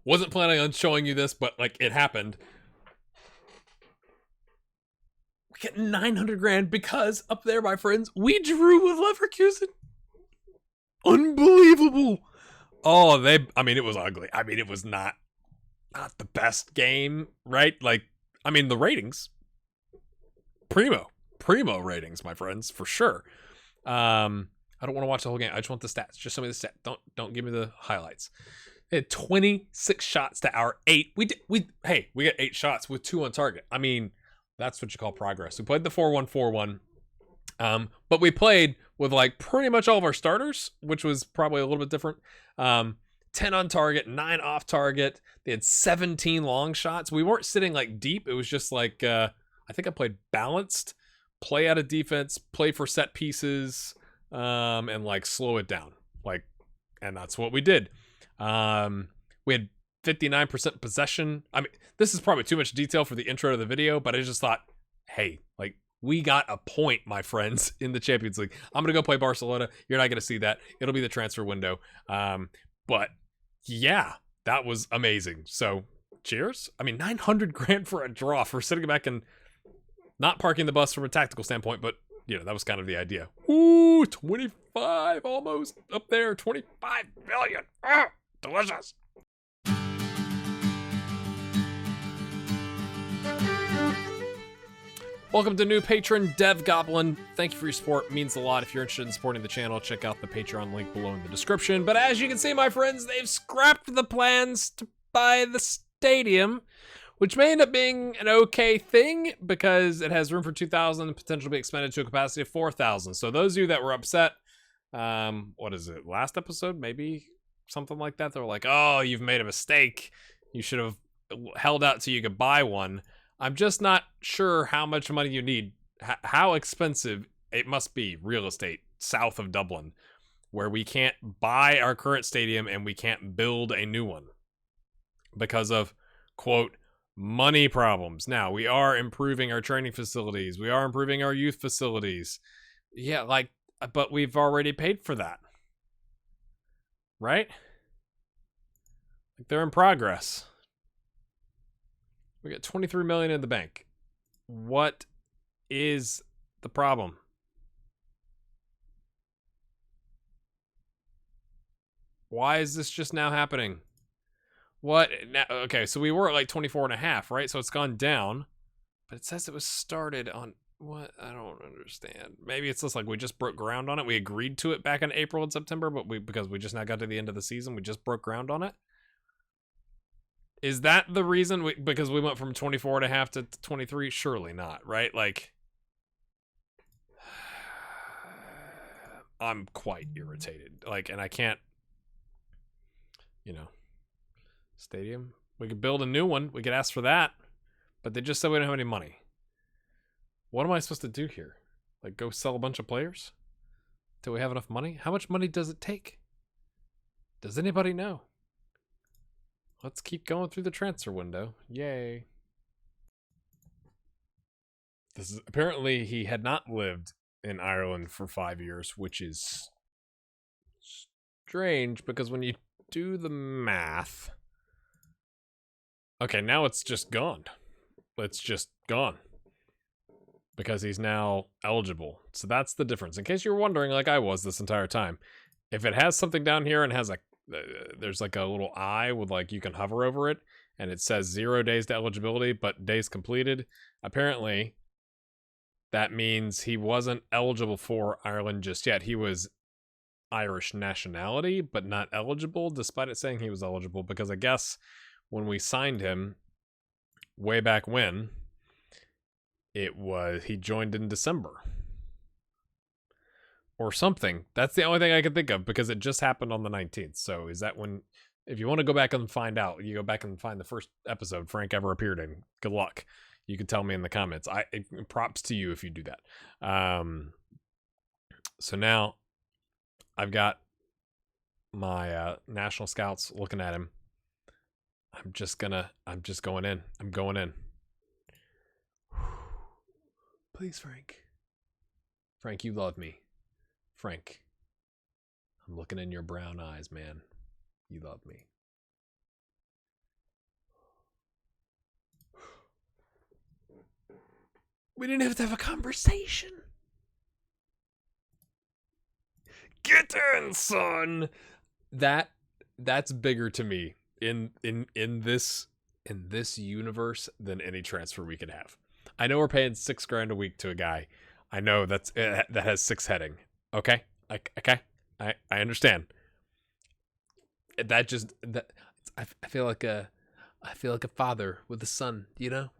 Wasn't planning on showing you this, but like it happened. We get 900 grand because up there, my friends, we drew with Leverkusen. Unbelievable. Oh, I mean, it was ugly. I mean, it was not the best game, right? Like, I mean, the ratings, primo ratings, my friends, for sure. I don't want to watch the whole game. I just want the stats. Just show me the stat. Don't give me the highlights. They had 26 shots to our 8. We got 8 shots with 2 on target. I mean, that's what you call progress. We played the 4-1-4-1. But we played with like pretty much all of our starters, which was probably a little bit different. 10 on target, 9 off target. They had 17 long shots. We weren't sitting like deep. It was just like, I think I played balanced, play out of defense, play for set pieces, and like slow it down. Like, and that's what we did. We had 59% possession. I mean, this is probably too much detail for the intro to the video, but I just thought, hey, like, we got a point, my friends, in the Champions League. I'm going to go play Barcelona. You're not going to see that. It'll be the transfer window. But yeah, that was amazing. So cheers. I mean, 900 grand for a draw for sitting back and not parking the bus from a tactical standpoint, but you know, that was kind of the idea. Ooh, 25 almost up there. 25 billion. Ah, delicious. Welcome to new patron, Dev Goblin. Thank you for your support. It means a lot. If you're interested in supporting the channel, check out the Patreon link below in the description. But as you can see, my friends, they've scrapped the plans to buy the stadium, which may end up being an okay thing because it has room for 2,000 and potentially be expanded to a capacity of 4,000. So those of you that were upset, what is it, last episode, maybe something like that, they were like, oh, you've made a mistake. You should have held out till you could buy one. I'm just not sure how much money you need, how expensive it must be, real estate south of Dublin, where we can't buy our current stadium and we can't build a new one because of, quote, money problems. Now, we are improving our training facilities. We are improving our youth facilities. Yeah, like, but we've already paid for that. Right? Like, they're in progress. We got 23 million in the bank. What is the problem? Why is this just now happening? What? Okay, so we were at like 24 and a half, right? So it's gone down, but it says it was started on what? I don't understand. Maybe it's just like we just broke ground on it. We agreed to it back in April and September, but because we just now got to the end of the season, we just broke ground on it. Is that the reason? Because we went from 24 and a half to 23? Surely not, right? Like, I'm quite irritated. Like, and I can't, you know, stadium. We could build a new one. We could ask for that. But they just said we don't have any money. What am I supposed to do here? Like, go sell a bunch of players? Do we have enough money? How much money does it take? Does anybody know? Let's keep going through the transfer window. Yay. This is apparently he had not lived in Ireland for 5 years, which is strange because when you do the math. Okay, now it's just gone. It's just gone. Because he's now eligible. So that's the difference. In case you were wondering, like I was this entire time, if it has something down here and has a there's like a little eye with like you can hover over it and it says 0 days to eligibility but days completed, apparently that means he wasn't eligible for Ireland just yet. He was Irish nationality but not eligible, despite it saying he was eligible, because I guess when we signed him way back when, he joined in December or something. That's the only thing I can think of because it just happened on the 19th. So is that when, if you want to go back and find out, you go back and find the first episode Frank ever appeared in. Good luck. You can tell me in the comments. Props to you if you do that. So now I've got my national scouts looking at him. I'm just going in. I'm going in. Please, Frank. Frank, you love me. Frank, I'm looking in your brown eyes, man. You love me. We didn't have to have a conversation. Get in, son. That's bigger to me in this universe than any transfer we could have. I know we're paying $6,000 a week to a guy. I know that has 6 heading. Okay, I understand. I feel like a father with a son. You know.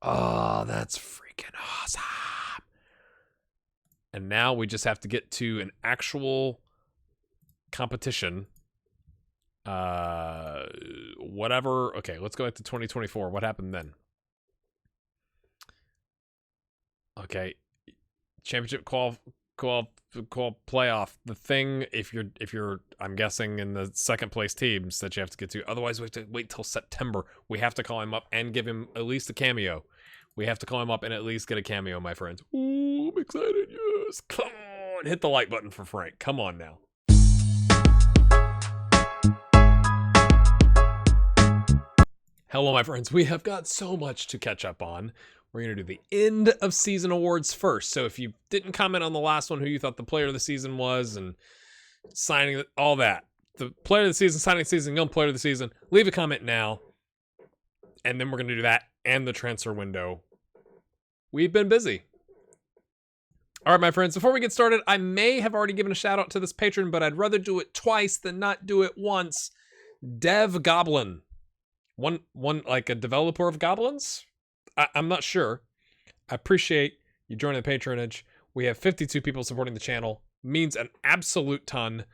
Oh, that's freaking awesome. And now we just have to get to an actual competition. Whatever. Okay, let's go back to 2024. What happened then? Okay, championship call playoff. The thing, if you're, I'm guessing in the second place teams that you have to get to. Otherwise, we have to wait till September. We have to call him up and give him at least a cameo. We have to call him up and at least get a cameo, my friends. Ooh, I'm excited. Yes, come on, hit the like button for Frank. Come on now. Hello, my friends. We have got so much to catch up on. We're going to do the end of season awards first. So if you didn't comment on the last one, who you thought the player of the season was and signing, all that. The player of the season, signing season, young player of the season, leave a comment now. And then we're going to do that and the transfer window. We've been busy. All right, my friends, before we get started, I may have already given a shout out to this patron, but I'd rather do it twice than not do it once. Dev Goblin. One like a developer of goblins? I'm not sure. I appreciate you joining the patronage. We have 52 people supporting the channel. Means an absolute ton.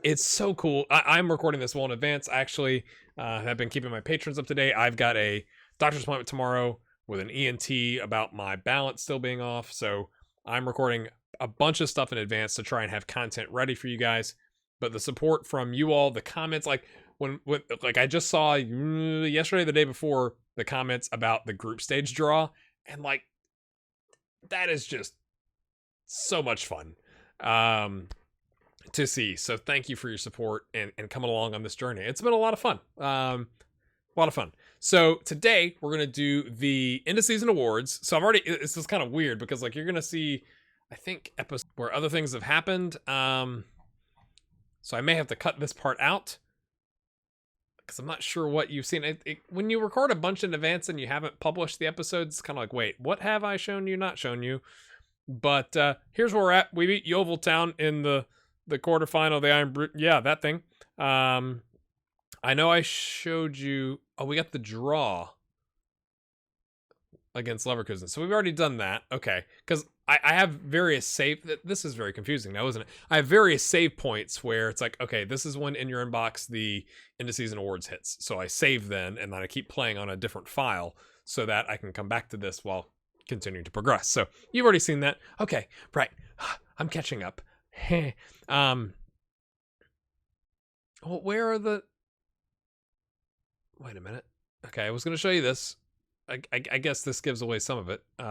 It's so cool. I'm recording this well in advance. I actually have been keeping my patrons up to date. I've got a doctor's appointment tomorrow with an ENT about my balance still being off. So I'm recording a bunch of stuff in advance to try and have content ready for you guys. But the support from you all, the comments, like when I just saw yesterday, the day before, the comments about the group stage draw, and like that is just so much fun to see. So thank you for your support and coming along on this journey. It's been a lot of fun. So today we're gonna do the end of season awards. So this is kind of weird because like you're gonna see, I think, episodes where other things have happened. So I may have to cut this part out because I'm not sure what you've seen. When you record a bunch in advance and you haven't published the episodes, it's kind of like, wait, what have I shown you, not shown you? But here's where we're at. We beat Yeovil Town in the quarterfinal of the Iron Brute. Yeah, that thing. I know I showed you. Oh, we got the draw against Leverkusen. So we've already done that. Okay. Because I have various save. This is very confusing now, isn't it? I have various save points where it's like, okay, this is when in your inbox the end of season awards hits. So I save then, and then I keep playing on a different file so that I can come back to this while continuing to progress. So you've already seen that. Okay, right. I'm catching up. Well, where are the... Wait a minute. Okay, I was going to show you this. I guess this gives away some of it. Where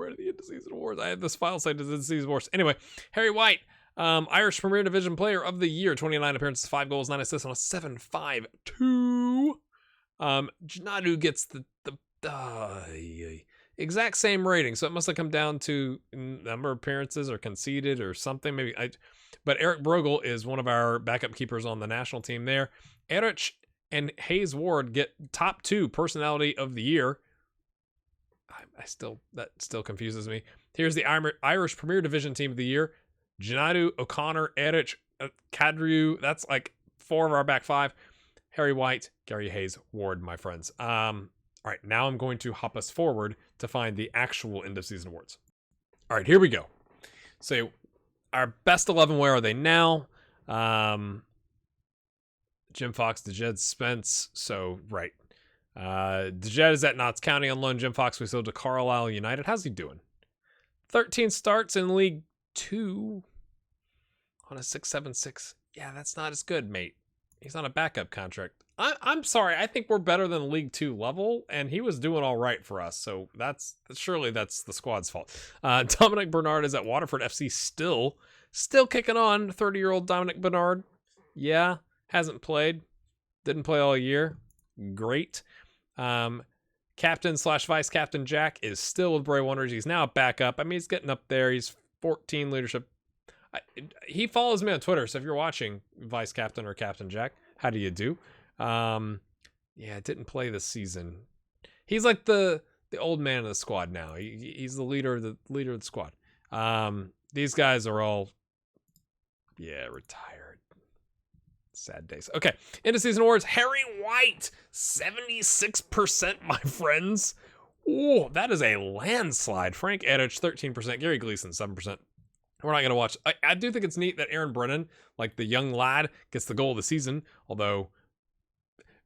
are the end of season awards? I have this file saved as end of season awards. Anyway, Harry White, Irish Premier Division Player of the Year, 29 appearances, 5 goals, 9 assists on a 7.52. Janadu gets the exact same rating, so it must have come down to number of appearances or conceded or something. Maybe but Eric Brogel is one of our backup keepers on the national team there. Erich and Hayes Ward get top 2 personality of the year. That still confuses me. Here's the Irish Premier Division Team of the Year. Janadu, O'Connor, Erich, Kadriu. That's like 4 of our back 5. Harry White, Gary Hayes, Ward, my friends. All right, now I'm going to hop us forward to find the actual end of season awards. All right, here we go. So our best 11, where are they now? Jim Fox, DeJed Spence. So, right. DeJed is at Notts County on loan. Jim Fox, we sold to Carlisle United. How's he doing? 13 starts in League 2 on a 6.76. Yeah, that's not as good, mate. He's on a backup contract. I'm sorry. I think we're better than League 2 level, and he was doing all right for us. So surely that's the squad's fault. Dominic Bernard is at Waterford FC still kicking on. 30-year-old Dominic Bernard. Yeah, hasn't played. Didn't play all year. Great. Captain/vice captain Jack is still with Bray Wonders. He's now back up. I mean, he's getting up there. He's 14 leadership. He follows me on Twitter, so if you're watching vice captain or Captain Jack, how do you do? Yeah, didn't play this season. He's like the old man of the squad now. He's the leader of the squad. These guys are all retired. Sad days. Okay, into season awards. Harry White, 76%, my friends. Ooh, that is a landslide. Frank Edich, 13%. Gary Gleason, 7%. We're not going to watch. I do think it's neat that Aaron Brennan, like the young lad, gets the goal of the season. Although,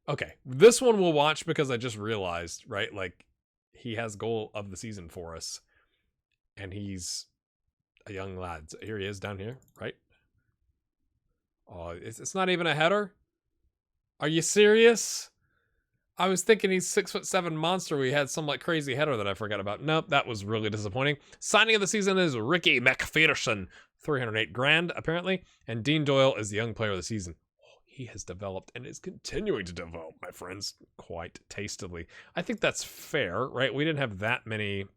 okay, this one we'll watch because I just realized, right? Like, he has goal of the season for us. And he's a young lad. So here he is down here, right? Oh, it's not even a header? Are you serious? I was thinking he's 6'7" monster. We had some like crazy header that I forgot about. Nope, that was really disappointing. Signing of the season is Ricky McPherson, $308,000 apparently, and Dean Doyle is the young player of the season. Oh, he has developed and is continuing to develop, my friends, quite tastily. I think that's fair, right? We didn't have that many.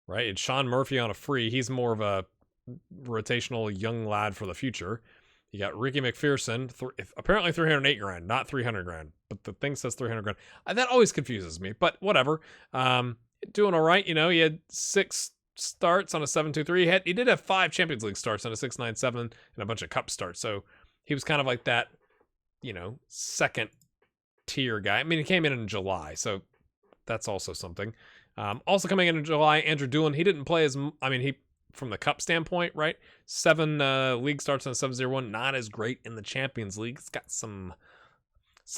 Right, it's Sean Murphy on a free. He's more of a rotational young lad for the future. You got Ricky McPherson, apparently $308,000, not $300,000, but the thing says $300,000. That always confuses me, but whatever. Doing all right, you know. He had 6 starts on a 7-2-3. He did have 5 Champions League starts on a 6-9-7 and a bunch of cup starts. So he was kind of like that, you know, second tier guy. I mean, he came in July, so that's also something. Also coming in July, Andrew Doolin. He didn't play as, I mean, he, from the cup standpoint, right? 7 league starts on a 7-0-1. Not as great in the Champions League. It's got some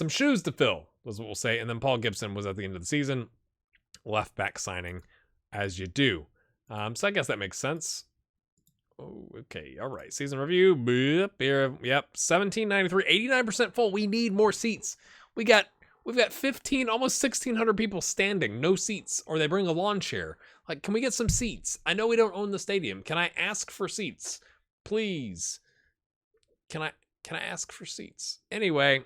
shoes to fill, was what we'll say. And then Paul Gibson was at the end of the season. Left back signing, as you do. So I guess that makes sense. Oh, okay. All right. Season review. Boop, here. Yep. 1793. 89% full. We need more seats. We've got 15, almost 1,600 people standing, no seats, or they bring a lawn chair. Like, can we get some seats? I know we don't own the stadium. Can I ask for seats? Please. Can I ask for seats? Anyway,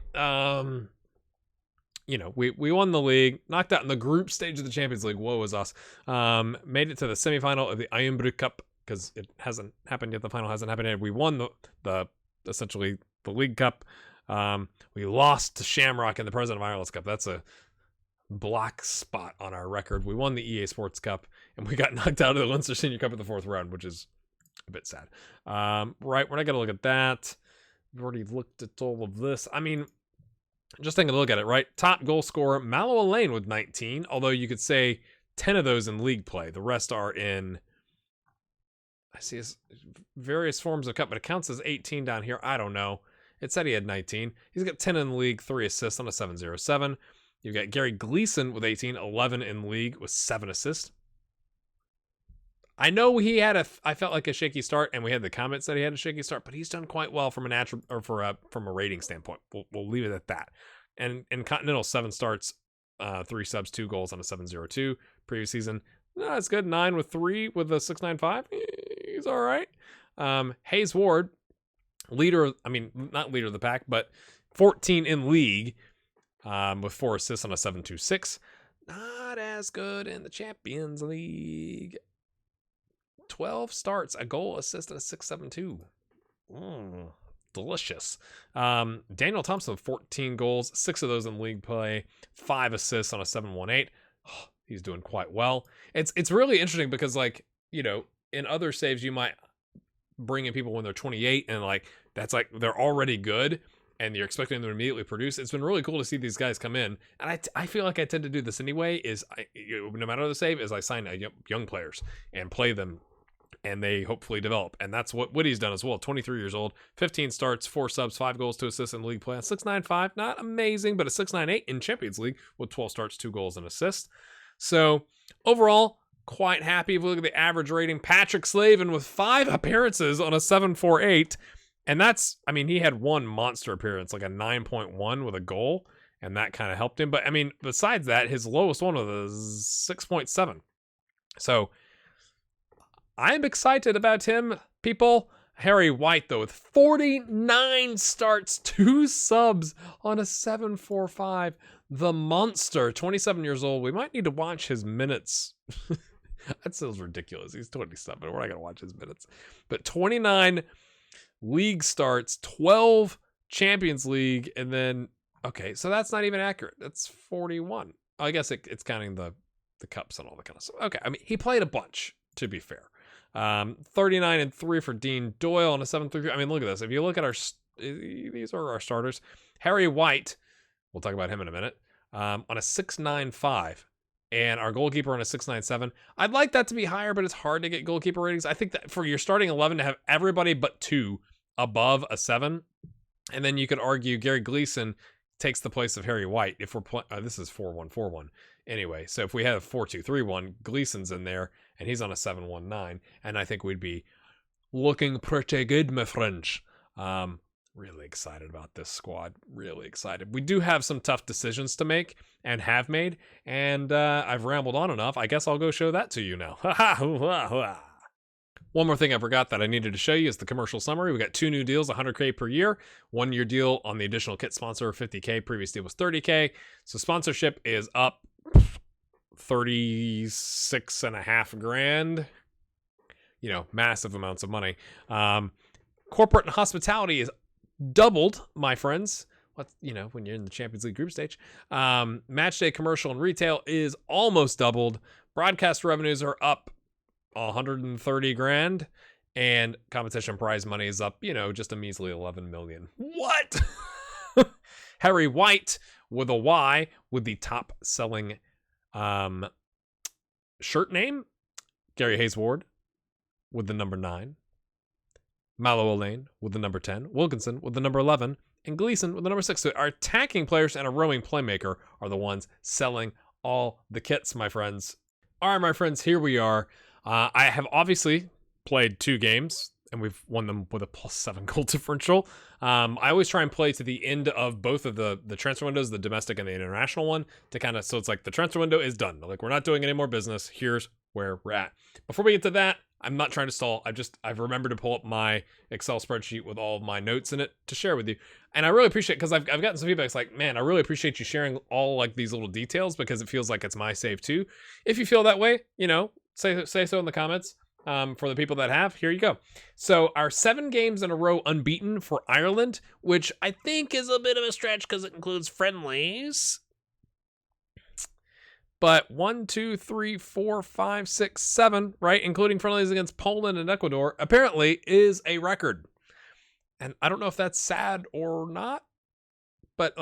you know, we won the league, knocked out in the group stage of the Champions League. Woe was us. Made it to the semifinal of the Ironbrook Cup because it hasn't happened yet. The final hasn't happened yet. We won the essentially the League Cup. We lost to Shamrock in the President of Ireland's Cup. That's a black spot on our record. We won the EA Sports Cup, and we got knocked out of the Leinster Senior Cup in the 4th round, which is a bit sad. Right, we're not going to look at that. We've already looked at all of this. I mean, just taking a look at it, right? Top goal scorer, Mallow Lane with 19, although you could say 10 of those in league play. The rest are in, I see various forms of cup, but it counts as 18 down here. I don't know. It said he had 19. He's got 10 in the league, 3 assists on a 7-0-7. You've got Gary Gleason with 18, 11 in league with 7 assists. I know he had I felt like a shaky start, and we had the comments that he had a shaky start, but he's done quite well from from a rating standpoint. We'll leave it at that. And in Continental, 7 starts, 3 subs, 2 goals on a 7-0-2. Previous season, that's good. 9 with 3 with a 6.95. He's all right. Hayes Ward, leader, I mean, not leader of the pack, but 14 in league with 4 assists on a 7-2-6. Not as good in the Champions League. 12 starts, a goal, assist, and a 6-7-2. Delicious. Daniel Thompson, 14 goals, 6 of those in league play, 5 assists on a 7-1-8. Oh, he's doing quite well. It's really interesting because, like, you know, in other saves, you might bring in people when they're 28 and like that's like they're already good and you're expecting them to immediately produce. It's been really cool to see these guys come in, and I feel like I tend to do this anyway. No matter the save, is I sign young players and play them, and they hopefully develop. And that's what Woody's done as well. 23 years old, 15 starts, 4 subs, 5 goals, 2 assists in league play. 6.95, not amazing, but a 6.98 in Champions League with 12 starts, 2 goals, and assists. So overall, quite happy. If we look at the average rating, Patrick Slavin with 5 appearances on a 7.48. And that's, I mean, he had 1 monster appearance, like a 9.1 with a goal, and that kind of helped him. But I mean, besides that, his lowest one was 6.7. So I'm excited about him, people. Harry White, though, with 49 starts, 2 subs on a 7.45. The monster, 27 years old. We might need to watch his minutes. That sounds ridiculous. He's 27. We're not going to watch his minutes. But 29 league starts, 12 Champions League, and then, okay, so that's not even accurate. That's 41. I guess it's counting the cups and all that kind of stuff. Okay, I mean, he played a bunch, to be fair. 39 and 3 for Dean Doyle on a 7.33. I mean, look at this. If you look at these are our starters. Harry White, we'll talk about him in a minute, on a 6.95. And our goalkeeper on a 6.97. I'd like that to be higher, but it's hard to get goalkeeper ratings. I think that for your starting 11 to have everybody but 2 above a 7. And then you could argue Gary Gleason takes the place of Harry White. If we're playing, this is 4-1-4-1 anyway. So if we have 4-2-3-1, Gleason's in there and he's on a 7.19. And I think we'd be looking pretty good, my friends. Really excited about this squad. Really excited. We do have some tough decisions to make and have made. And I've rambled on enough. I guess I'll go show that to you now. One more thing I forgot that I needed to show you is the commercial summary. We got 2 new deals, $100K per year. 1-year deal on the additional kit sponsor, $50K. Previous deal was $30K. So sponsorship is up 36.5 grand. You know, massive amounts of money. Corporate and hospitality is doubled, my friends. When you're in the Champions League group stage. Match day commercial and retail is almost doubled. Broadcast revenues are up 130 grand, and competition prize money is up, just a measly 11 million. What? Harry White with a Y with the top selling shirt name. Gary Hayes-Ward with the number 9. Malo Elaine with the number 10. Wilkinson with the number 11. And Gleason with the number 6. So our attacking players and a rowing playmaker are the ones selling all the kits, my friends. All right, my friends, here we are. I have obviously played 2 games, and we've won them with a +7 goal differential. I always try and play to the end of both of the transfer windows, the domestic and the international one, to kind of, so it's like the transfer window is done. Like, we're not doing any more business. Here's where we're at. Before we get to that, I'm not trying to stall. I've remembered to pull up my Excel spreadsheet with all of my notes in it to share with you. And I really appreciate, because I've gotten some feedback. It's like, man, I really appreciate you sharing all like these little details, because it feels like it's my save too. If you feel that way, say so in the comments. For the people that have, here you go. So our 7 games in a row unbeaten for Ireland, which I think is a bit of a stretch because it includes friendlies. But 1, 2, 3, 4, 5, 6, 7, right, including friendlies against Poland and Ecuador, apparently is a record. And I don't know if that's sad or not, but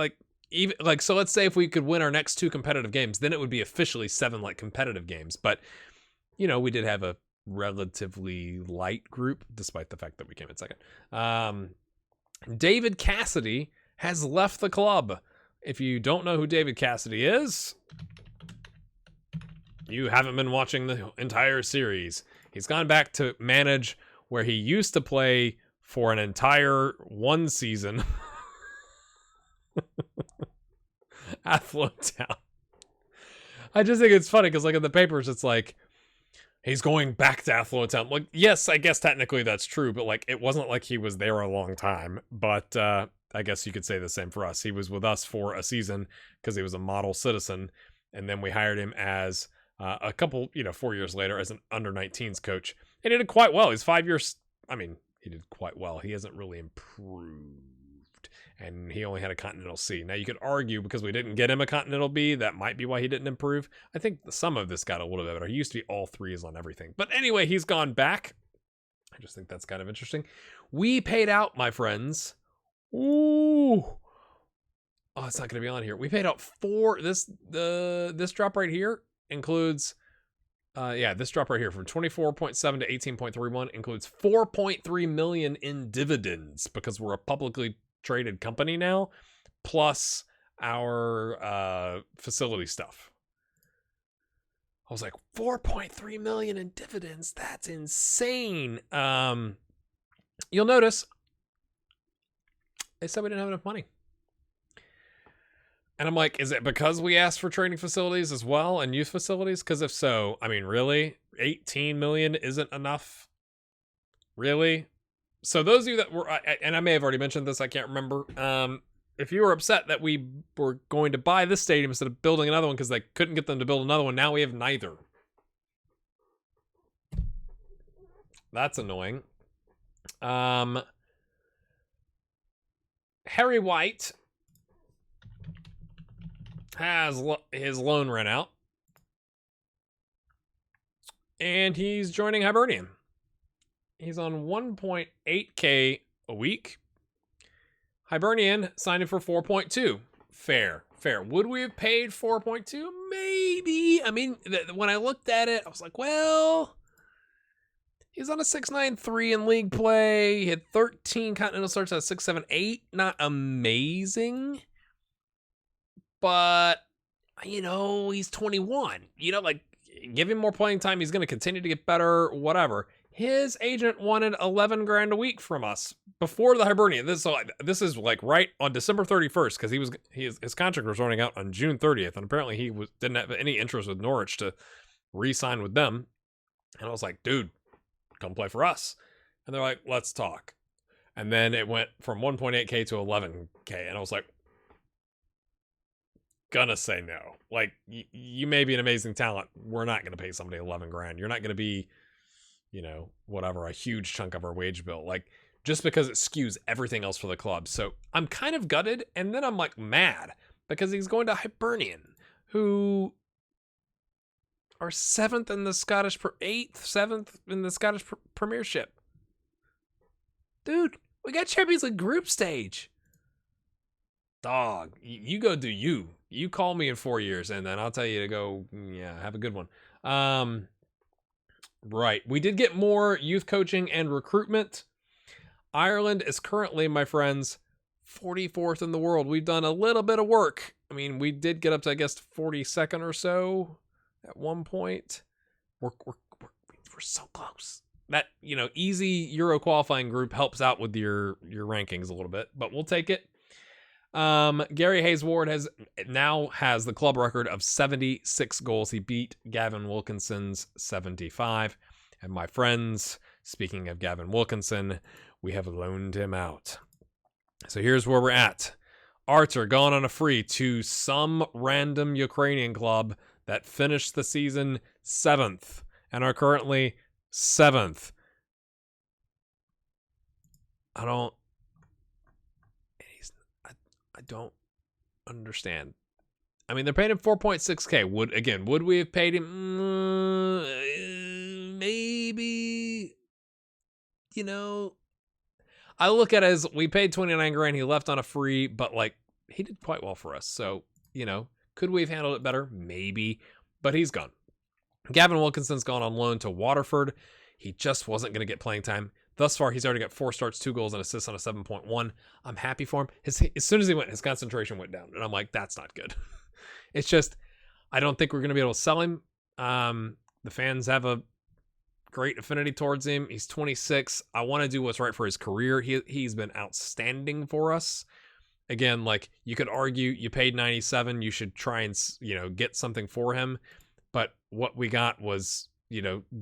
so let's say if we could win our next 2 competitive games, then it would be officially 7 competitive games. But we did have a relatively light group, despite the fact that we came in second. David Cassidy has left the club. If you don't know who David Cassidy is, you haven't been watching the entire series. He's gone back to manage where he used to play for an entire 1 season. Athlone Town. I just think it's funny because in the papers it's like, he's going back to Athlone Town. Like, yes, I guess technically that's true, but it wasn't like he was there a long time. But I guess you could say the same for us. He was with us for a season because he was a model citizen, and then we hired him as a couple, 4 years later as an under-19s coach, and he did quite well. He's 5 years. I mean, he did quite well. He hasn't really improved, and he only had a Continental C. Now, you could argue because we didn't get him a Continental B, that might be why he didn't improve. I think some of this got a little bit better. He used to be all 3s on everything. But anyway, he's gone back. I just think that's kind of interesting. We paid out, my friends. Ooh. Oh, it's not going to be on here. We paid out 4. This drop right here includes... this drop right here from 24.7 to 18.31 includes 4.3 million in dividends because we're a publicly traded company now, plus our facility stuff. I was like, 4.3 million in dividends. That's insane. You'll notice they said we didn't have enough money. And I'm like, is it because we asked for training facilities as well and youth facilities? Because if so, I mean, really? 18 million isn't enough? Really? So those of you that were, and I may have already mentioned this, I can't remember. If you were upset that we were going to buy this stadium instead of building another one because they couldn't get them to build another one, now we have neither. That's annoying. Harry White has his loan run out, and he's joining Hibernian. He's on 1.8K a week. Hibernian signed him for 4.2. Fair. Would we have paid 4.2? Maybe. I mean, when I looked at it, I was like, well, he's on a 6.93 in league play. He had 13 continental starts at 6.78. Not amazing. But, he's 21. Give him more playing time. He's going to continue to get better, whatever. His agent wanted $11,000 a week from us before the Hibernian. This is like right on December 31st because his contract was running out on June 30th, and apparently he didn't have any interest with Norwich to re-sign with them. And I was like, dude, come play for us. And they're like, let's talk. And then it went from 1.8K to 11K, and I was like, gonna say no. Like, you may be an amazing talent. We're not gonna pay somebody $11,000. You're not gonna be, whatever, a huge chunk of our wage bill. Like, just because it skews everything else for the club. So I'm kind of gutted, and then I'm like mad because he's going to Hibernian, who are 7th in the Scottish, 7th in the Scottish Premiership. Dude, we got Champions League group stage. Dog, you go do you. You call me in 4 years, and then I'll tell you to go, have a good one. Right. We did get more youth coaching and recruitment. Ireland is currently, my friends, 44th in the world. We've done a little bit of work. I mean, we did get up to, I guess, 42nd or so at one point. We're so close. That, easy Euro qualifying group helps out with your rankings a little bit, but we'll take it. Gary Hayes-Ward now has the club record of 76 goals. He beat Gavin Wilkinson's 75. And my friends, speaking of Gavin Wilkinson, we have loaned him out. So here's where we're at. Archer gone on a free to some random Ukrainian club that finished the season 7th and are currently 7th. I don't understand. I mean, they're paying him 4.6K. Would we have paid him? Maybe. I look at it as we paid $29,000. He left on a free, but he did quite well for us. So, could we have handled it better? Maybe, but he's gone. Gavin Wilkinson's gone on loan to Waterford. He just wasn't going to get playing time. Thus far, he's already got 4 starts, 2 goals, and assists on a 7.1. I'm happy for him. As soon as he went, his concentration went down. And I'm like, that's not good. It's just, I don't think we're going to be able to sell him. The fans have a great affinity towards him. He's 26. I want to do what's right for his career. He's been outstanding for us. Again, you could argue you paid 97. You should try and, get something for him. But what we got was,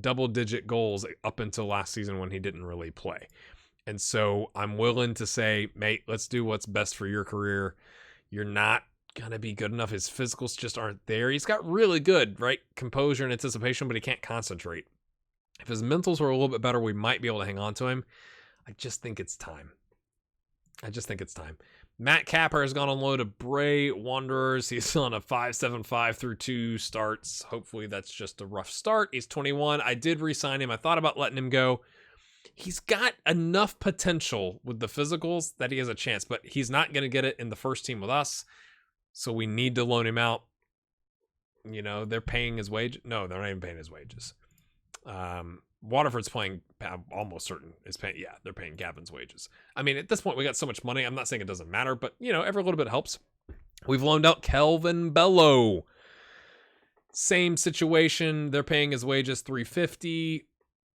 double-digit goals up until last season when he didn't really play. And so I'm willing to say, mate, let's do what's best for your career. You're not going to be good enough. His physicals just aren't there. He's got really good, right, composure and anticipation, but he can't concentrate. If his mentals were a little bit better, we might be able to hang on to him. I just think it's time. Matt Capper has gone on loan to Bray Wanderers. He's on a 5.75 through 2 starts. Hopefully that's just a rough start. He's 21. I did re-sign him. I thought about letting him go. He's got enough potential with the physicals that he has a chance, but he's not going to get it in the first team with us. So we need to loan him out. They're paying his wage. No, they're not even paying his wages. Waterford's playing, almost certain is paying. Yeah, they're paying Gavin's wages. I mean, at this point, we got so much money. I'm not saying it doesn't matter, but every little bit helps. We've loaned out Kelvin Bello. Same situation. They're paying his wages $350.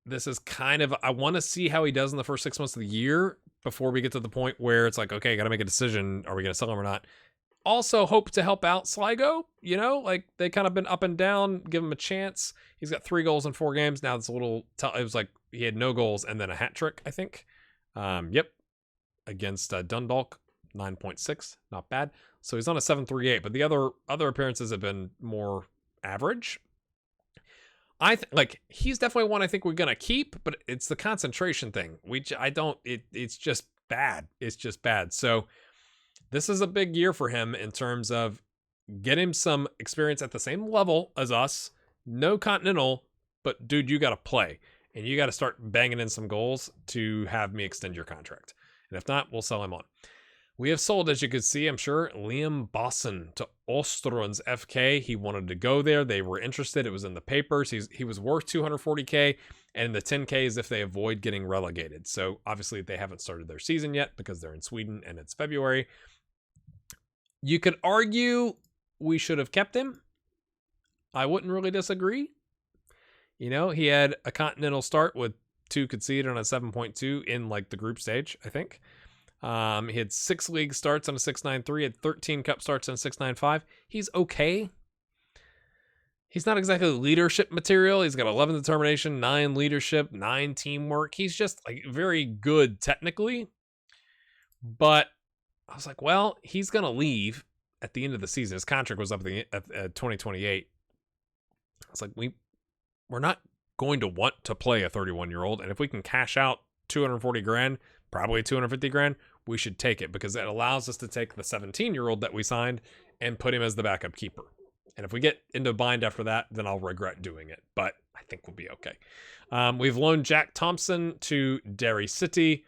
This is kind of, I want to see how he does in the first 6 months of the year before we get to the point where it's like, okay, got to make a decision. Are we going to sell him or not? Also hope to help out Sligo, they kind of been up and down, give him a chance. He's got 3 goals in 4 games. Now it's a little, it was like he had no goals and then a hat trick, I think. Yep. Against Dundalk, 9.6. Not bad. So he's on a 7.38, but the other appearances have been more average. He's definitely one I think we're gonna keep, but it's the concentration thing. It's just bad. It's just bad. So this is a big year for him in terms of get him some experience at the same level as us. No continental, but dude, you gotta play. And you gotta start banging in some goals to have me extend your contract. And if not, we'll sell him on. We have sold, as you can see, I'm sure, Liam Bosson to Ostrons FK. He wanted to go there. They were interested. It was in the papers. He was worth 240K, and the 10K is if they avoid getting relegated. So obviously they haven't started their season yet because they're in Sweden and it's February. You could argue we should have kept him. I wouldn't really disagree. You know, he had a continental start with 2 conceded on a 7.2 in like the group stage, I think. He had 6 league starts on a 6.93, had 13 cup starts on a 6.95. He's okay. He's not exactly leadership material. He's got 11 determination, 9 leadership, 9 teamwork. He's just like very good technically. But I was like, well, he's going to leave at the end of the season. His contract was up at 2028. I was like, we're not going to want to play a 31-year-old. And if we can cash out 240 grand, probably 250 grand, we should take it because it allows us to take the 17-year-old that we signed and put him as the backup keeper. And if we get into a bind after that, then I'll regret doing it. But I think we'll be okay. We've loaned Jack Thompson to Derry City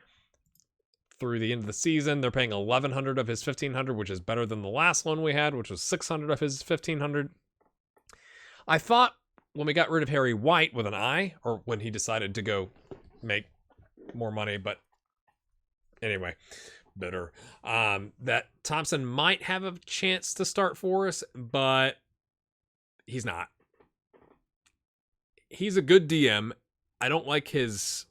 through the end of the season. They're paying 1,100 of his 1,500, which is better than the last loan we had, which was 600 of his 1,500. I thought when we got rid of Harry White with an I, or when he decided to go make more money, but anyway, bitter, that Thompson might have a chance to start for us, but he's not. He's a good DM. I don't like his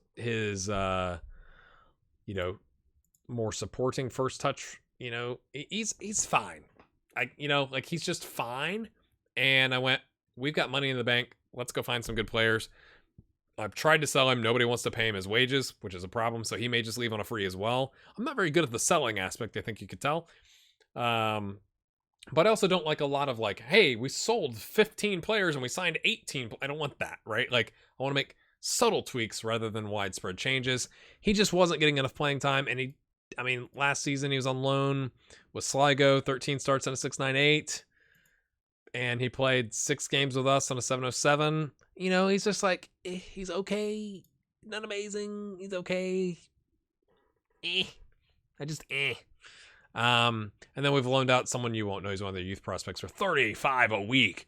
more supporting first touch. He's fine. He's just fine. And I went, we've got money in the bank. Let's go find some good players. I've tried to sell him. Nobody wants to pay him his wages, which is a problem. So he may just leave on a free as well. I'm not very good at the selling aspect. I think you could tell. But I also don't like a lot of hey, we sold 15 players and we signed 18. I don't want that, right? I want to make subtle tweaks rather than widespread changes. He just wasn't getting enough playing time. And last season he was on loan with Sligo, 13 starts on a 6.98. And he played 6 games with us on a 7.07. He's just he's okay. Not amazing. He's okay. And then we've loaned out someone you won't know. He's one of their youth prospects for 35 a week.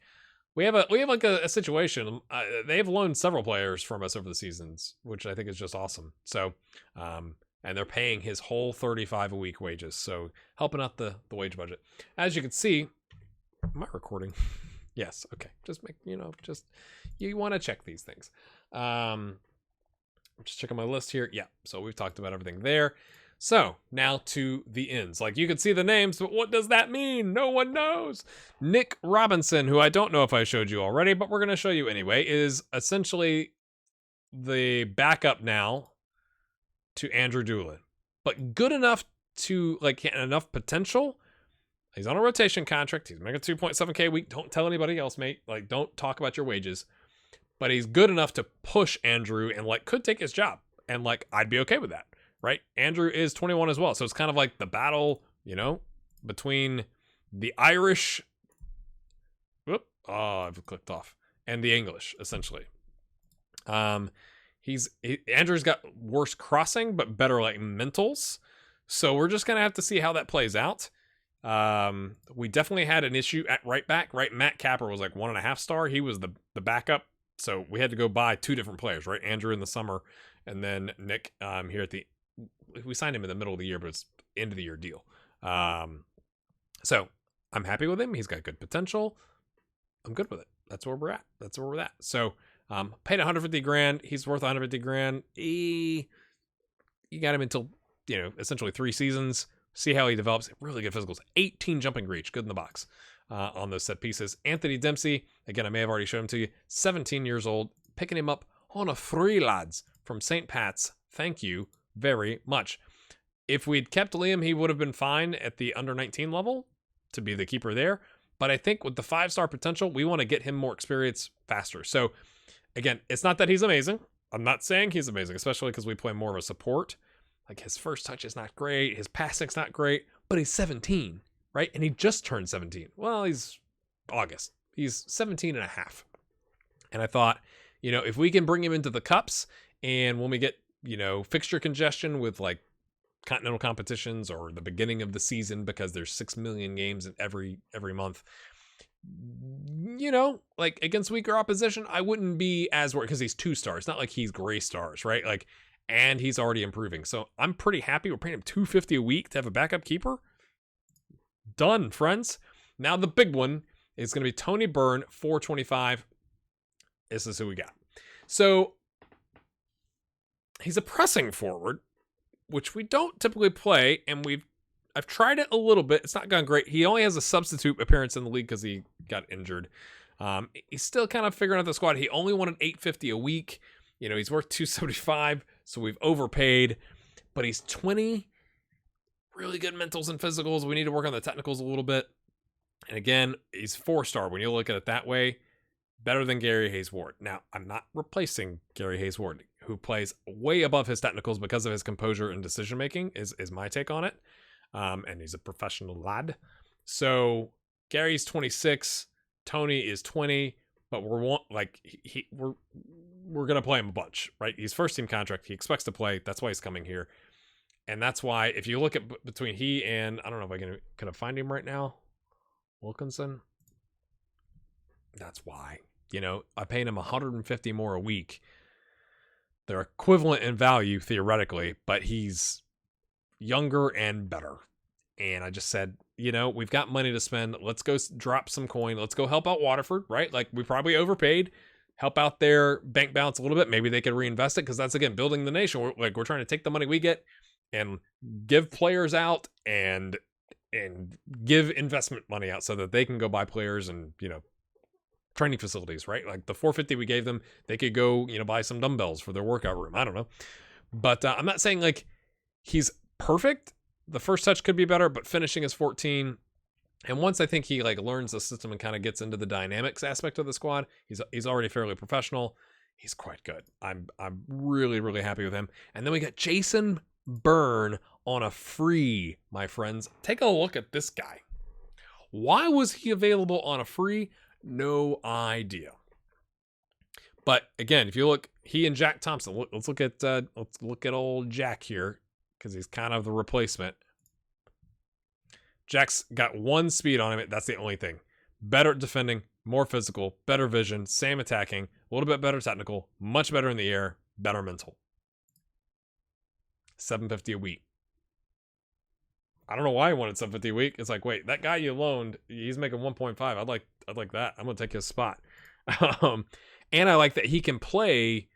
We have a situation. They have loaned several players from us over the seasons, which I think is just awesome. So, and they're paying his whole 35 a week wages. So helping out the wage budget. As you can see, am I recording? Yes. Okay. Just make, you want to check these things. I'm just checking my list here. Yeah. So we've talked about everything there. So now to the ins. You can see the names, but what does that mean? No one knows. Nick Robinson, who I don't know if I showed you already, but we're going to show you anyway, is essentially the backup now to Andrew Doolin, but good enough to enough potential. He's on a rotation contract. He's making 2.7K a week. Don't tell anybody else, mate. Don't talk about your wages. But he's good enough to push Andrew and could take his job. And I'd be okay with that, right? Andrew is 21 as well. So it's kind of the battle, between the Irish. I've clicked off. And the English, essentially. Andrew's got worse crossing, but better mentals. So we're just going to have to see how that plays out. We definitely had an issue at right back, right? Matt Capper was 1.5 star. He was the backup. So we had to go buy 2 different players, right? Andrew in the summer and then Nick, here we signed him in the middle of the year, but it's end of the year deal. So I'm happy with him. He's got good potential. I'm good with it. That's where we're at. So, paid 150 grand. He's worth 150 grand. You got him until, essentially 3 seasons. See how he develops. Really good physicals. 18 jumping reach. Good in the box on those set pieces. Anthony Dempsey. Again, I may have already shown him to you. 17 years old. Picking him up on a free, lads, from St. Pat's. Thank you very much. If we'd kept Liam, he would have been fine at the under 19 level to be the keeper there. But I think with the 5-star potential, we want to get him more experience faster. So again, it's not that he's amazing. I'm not saying he's amazing, especially because we play more of a support. Like his first touch is not great. His passing's not great, but he's 17, right? And he just turned 17. Well, he's August. He's 17 and a half. And I thought, if we can bring him into the cups and when we get, fixture congestion with like continental competitions or the beginning of the season, because there's 6 million games in every month, like against weaker opposition, I wouldn't be as worried because he's 2 stars, not like he's gray stars, right? Like, and he's already improving. So I'm pretty happy. We're paying him $250 a week to have a backup keeper. Done, friends. Now the big one is going to be Tony Byrne, $425. This is who we got. So he's a pressing forward, which we don't typically play, and I've tried it a little bit. It's not gone great. He only has a substitute appearance in the league because he got injured. He's still kind of figuring out the squad. He only wanted $850 a week. He's worth $275, so we've overpaid. But he's 20, really good mentals and physicals. We need to work on the technicals a little bit. And again, he's 4-star when you look at it that way. Better than Gary Hayes-Ward. Now, I'm not replacing Gary Hayes-Ward, who plays way above his technicals because of his composure and decision-making, is my take on it. And he's a professional lad. So Gary's 26, Tony is 20, but we're gonna play him a bunch, right? He's first team contract. He expects to play. That's why he's coming here. And that's why if you look at between he and, I don't know if can I find him right now? Wilkinson. That's why. I paid him $150 more a week. They're equivalent in value theoretically, but he's younger and better. And I just said, we've got money to spend. Let's go drop some coin. Let's go help out Waterford, right? Like we probably overpaid. Help out their bank balance a little bit. Maybe they could reinvest it because that's, again, building the nation. We're trying to take the money we get and give players out and give investment money out so that they can go buy players and, training facilities, right? Like the $450 we gave them, they could go, buy some dumbbells for their workout room. I don't know. But I'm not saying like he's perfect. The first touch could be better, but finishing is 14. And once I think he like learns the system and kind of gets into the dynamics aspect of the squad, he's already fairly professional. He's quite good. I'm really, really happy with him. And then we got Jason Byrne on a free, my friends. Take a look at this guy. Why was he available on a free? No idea. But again, if you look, he and Jack Thompson. Let's look at old Jack here because he's kind of the replacement. Jack's got 1 speed on him. That's the only thing. Better at defending, more physical, better vision, same attacking, a little bit better technical, much better in the air, better mental. $750 a week. I don't know why he wanted $750 a week. It's like, wait, that guy you loaned, he's making 1.5. I'd like that. I'm gonna take his spot. And I like that he can play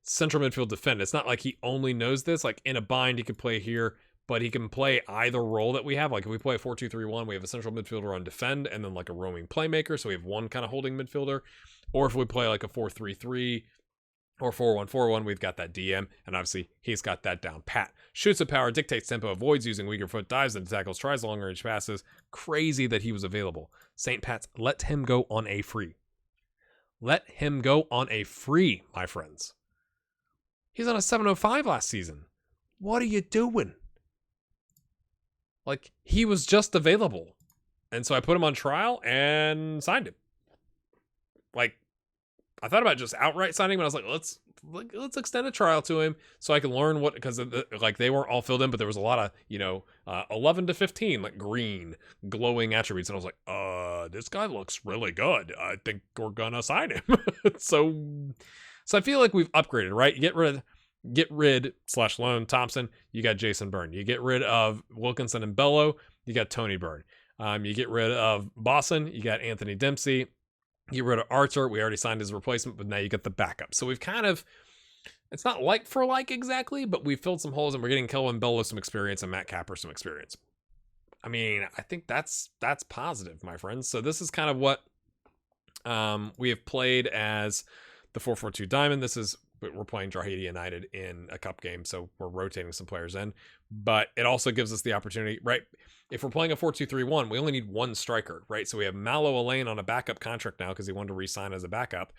central midfield defend. It's not like he only knows this. Like in a bind, he can play here, but he can play either role that we have. Like if we play a 4-2-3-1, we have a central midfielder on defend and then like a roaming playmaker. So we have one kind of holding midfielder. Or if we play like a 4-3-3 or 4-1-4-1, we've got that DM. And obviously he's got that down pat. Shoots with power, dictates tempo, avoids using weaker foot, dives into tackles, tries long range passes. Crazy that he was available. St. Pat's, let him go on a free. Let him go on a free, my friends. He's on a 705 last season. What are you doing? Like, he was just available. And so I put him on trial and signed him. Like, I thought about just outright signing him, but I was like, let's extend a trial to him so I can learn what, because like they weren't all filled in, but there was a lot of, 11 to 15, like green, glowing attributes. And I was like, this guy looks really good. I think we're going to sign him. So I feel like we've upgraded, right? Get rid / loan Thompson. You got Jason Byrne. You get rid of Wilkinson and Bello. You got Tony Byrne. You get rid of Boston. You got Anthony Dempsey. Get rid of Archer. We already signed his replacement, but now you get the backup. So we've kind of, it's not like for like exactly, but we filled some holes and we're getting Kelvin Bello some experience and Matt Capper some experience. I mean, I think that's positive, my friends. So this is kind of what we have played as the 4-4-2 diamond. This is but we're playing Drogheda United in a cup game, so we're rotating some players in. But it also gives us the opportunity, right? If we're playing a 4-2-3-1, we only need one striker, right? So we have Mallow Elaine on a backup contract now because he wanted to re-sign as a backup.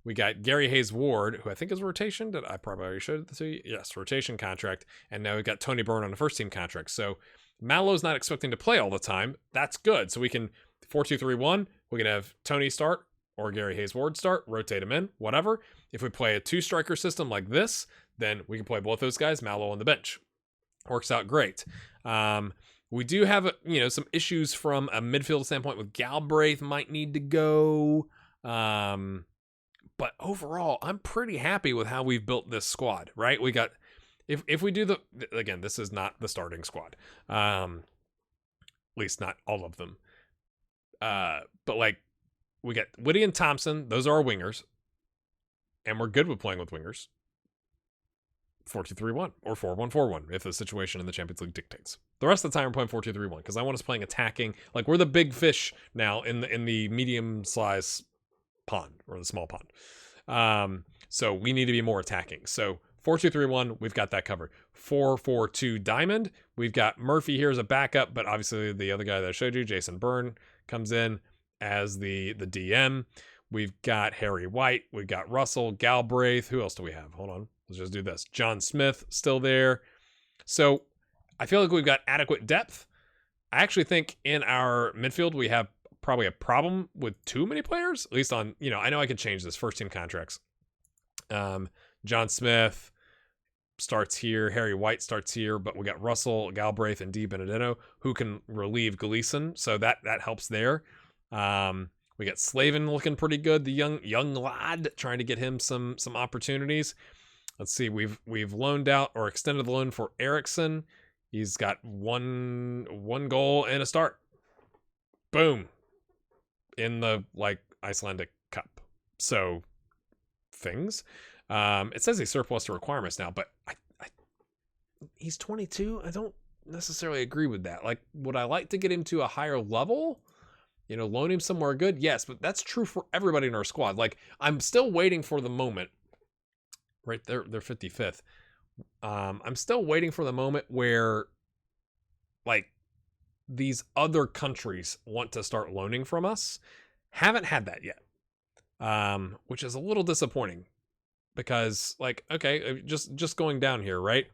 We got Gary Hayes Ward, who I think is rotation. Did I probably already showed it to you? Yes, rotation contract. And now we got Tony Byrne on the first team contract. So Mallow's not expecting to play all the time. That's good. So we can 4-2-3-1. We can have Tony start or Gary Hayes Ward start, rotate him in, whatever. If we play a 2-striker system like this, then we can play both those guys, Mallow on the bench. Works out great. We do have some issues from a midfield standpoint with Galbraith might need to go. But overall, I'm pretty happy with how we've built this squad, right? We got, if we do again, this is not the starting squad. At least not all of them. But like, we got Whitty and Thompson. Those are our wingers. And we're good with playing with wingers. 4-2-3-1 or 4-1-4-1 if the situation in the Champions League dictates. The rest of the time we're playing 4-2-3-1 because I want us playing attacking. Like, we're the big fish now in the medium size pond or the small pond. So we need to be more attacking. So 4-2-3-1, we've got that covered. 4-4-2 diamond, we've got Murphy here as a backup, but obviously the other guy that I showed you, Jason Byrne, comes in as the DM. We've got Harry White, we've got Russell, Galbraith. Who else do we have? Hold on, let's just do this. John Smith still there. So I feel like we've got adequate depth. I actually think in our midfield we have probably a problem with too many players, at least on, I know I could change this first team contracts. John Smith starts here, Harry White starts here, but we got Russell, Galbraith, and D Benedetto who can relieve Gleason, so that helps there. We got Slavin looking pretty good, the young lad, trying to get him some opportunities. Let's see, we've loaned out or extended the loan for Eriksson. He's got one goal and a start. Boom. In the Icelandic Cup. So things. It says he's surplus to requirements now, but I he's 22. I don't necessarily agree with that. Like, would I like to get him to a higher level? Loan him somewhere good? Yes, but that's true for everybody in our squad. Like, I'm still waiting for the moment. Right, they're 55th. I'm still waiting for the moment where, these other countries want to start loaning from us. Haven't had that yet, which is a little disappointing because, okay, just going down here, right?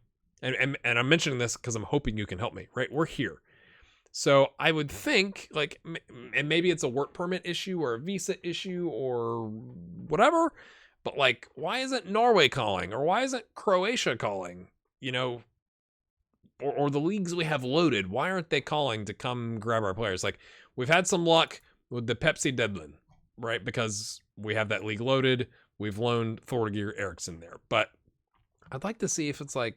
And I'm mentioning this because I'm hoping you can help me, right? We're here. So I would think, and maybe it's a work permit issue or a visa issue or whatever, but why isn't Norway calling, or why isn't Croatia calling? Or the leagues we have loaded, why aren't they calling to come grab our players? We've had some luck with the Pepsi Dublin, right? Because we have that league loaded. We've loaned Thorgeir Eriksson there. But I'd like to see if it's can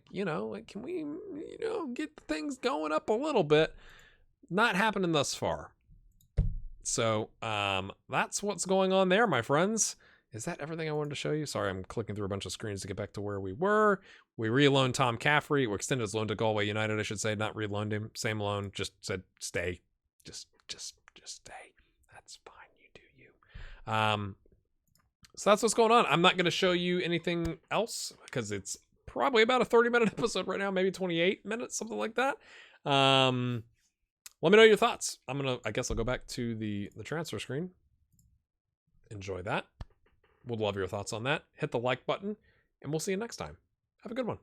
we, get things going up a little bit? Not happening thus far. So that's what's going on there, my friends. Is that everything I wanted to show you? Sorry, I'm clicking through a bunch of screens to get back to where we were. We re-loaned Tom Caffrey. We extended his loan to Galway United, I should say. Not re-loaned him. Same loan. Just said stay. Just stay. That's fine. You do you. So that's what's going on. I'm not going to show you anything else because it's probably about a 30-minute episode right now, maybe 28 minutes, something like that. Let me know your thoughts. I guess I'll go back to the transfer screen. Enjoy that. Would love your thoughts on that. Hit the like button, and we'll see you next time. Have a good one.